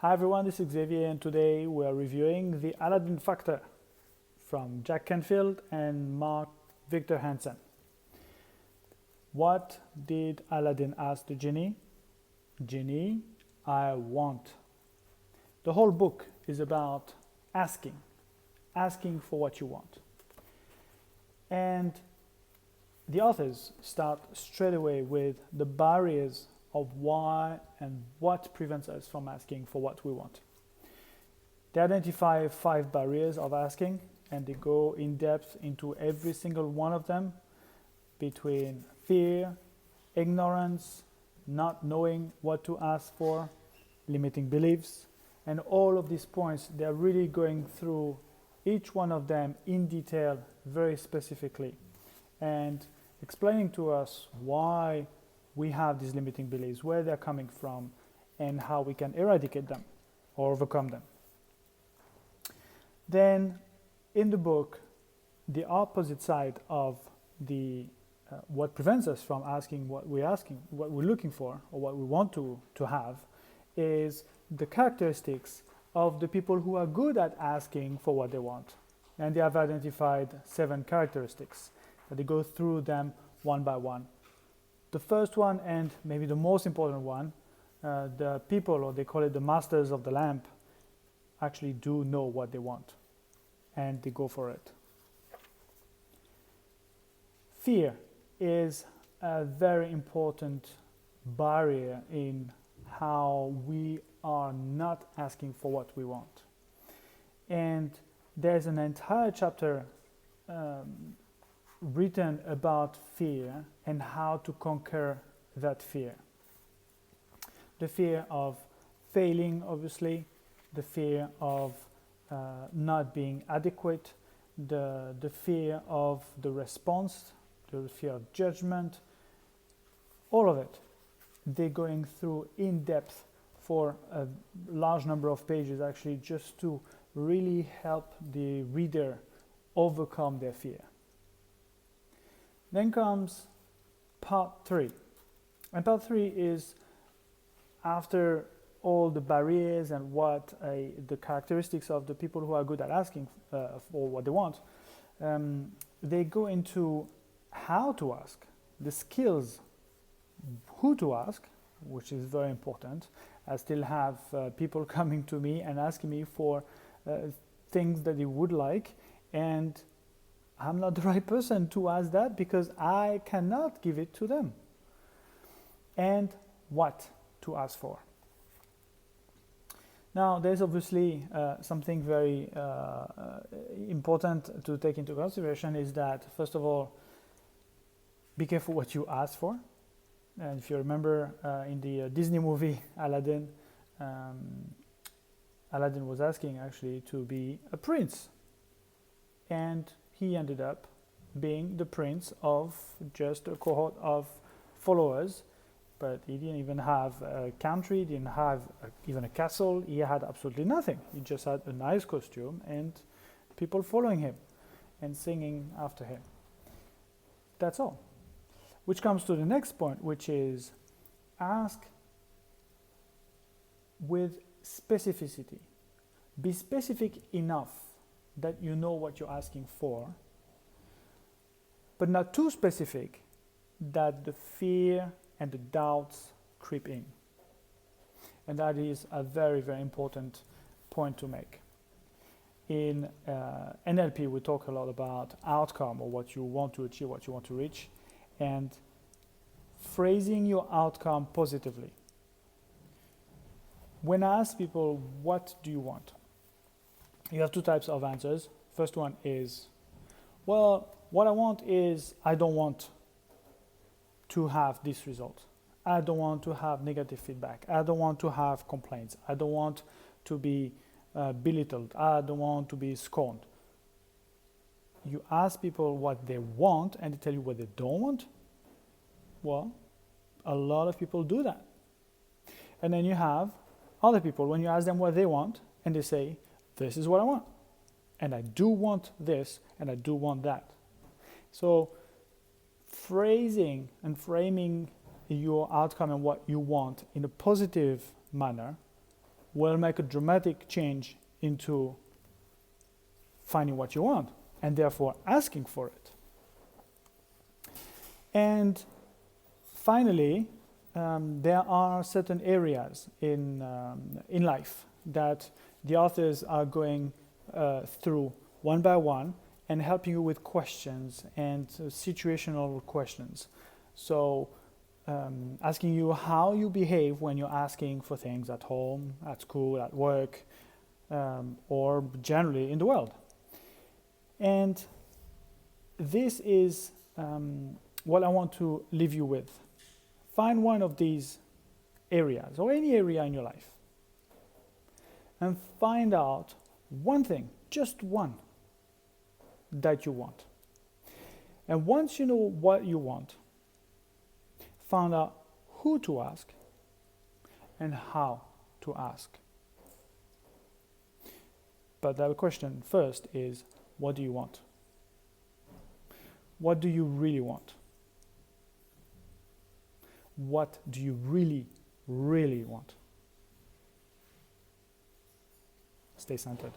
Hi everyone, this is Xavier and today we are reviewing the Aladdin Factor from Jack Canfield and Mark Victor Hansen. What did Aladdin ask the genie? Genie, I want. The whole book is about asking for what you want. And the authors start straight away with the barriers of why and what prevents us from asking for what we want. They identify 5 barriers of asking and they go in depth into every single one of them, between fear, ignorance, not knowing what to ask for, limiting beliefs, and all of these points. They're really going through each one of them in detail, very specifically, and explaining to us why we have these limiting beliefs, where they're coming from, and how we can eradicate them or overcome them. Then, in the book, the opposite side of the what prevents us from asking, what we're looking for, or what we want to have, is the characteristics of the people who are good at asking for what they want. And they have identified 7 characteristics. They go through them one by one. The first one, and maybe the most important one, the people, or they call it the masters of the lamp, actually do know what they want and they go for it. Fear is a very important barrier in how we are not asking for what we want. And there's an entire chapter written about fear and how to conquer that fear. The fear of failing, obviously, the fear of not being adequate, the fear of the response, the fear of judgment, all of it. They're going through in depth for a large number of pages, actually, just to really help the reader overcome their fear. Then comes part 3. And part 3 is, after all the barriers and what the characteristics of the people who are good at asking for what they want, they go into how to ask, the skills, who to ask, which is very important. I still have people coming to me and asking me for things that they would like, and I'm not the right person to ask that because I cannot give it to them. And what to ask for. Now, there's obviously something very important to take into consideration, is that, first of all, be careful what you ask for. And if you remember in the Disney movie Aladdin, Aladdin was asking actually to be a prince. And he ended up being the prince of just a cohort of followers, but he didn't even have a country, didn't have even a castle. He had absolutely nothing. He just had a nice costume and people following him and singing after him. That's all. Which comes to the next point, which is ask with specificity. Be specific enough that you know what you're asking for, but not too specific that the fear and the doubts creep in. And that is a very, very important point to make. In NLP, we talk a lot about outcome, or what you want to achieve, what you want to reach, and phrasing your outcome positively. When I ask people, what do you want? You have 2 types of answers. First one is, well, what I want is, I don't want to have this result. I don't want to have negative feedback. I don't want to have complaints. I don't want to be belittled. I don't want to be scorned. You ask people what they want and they tell you what they don't want. Well, a lot of people do that. And then you have other people, when you ask them what they want, and they say, this is what I want, and I do want this, and I do want that. So phrasing and framing your outcome and what you want in a positive manner will make a dramatic change into finding what you want and therefore asking for it. And finally, there are certain areas in life that the authors are going through one by one and helping you with questions and situational questions. So asking you how you behave when you're asking for things at home, at school, at work, or generally in the world. And this is what I want to leave you with. Find one of these areas, or any area in your life, and find out one thing, just one, that you want. And once you know what you want, find out who to ask and how to ask. But the question first is, what do you want? What do you really want? What do you really, really want? Stay centered.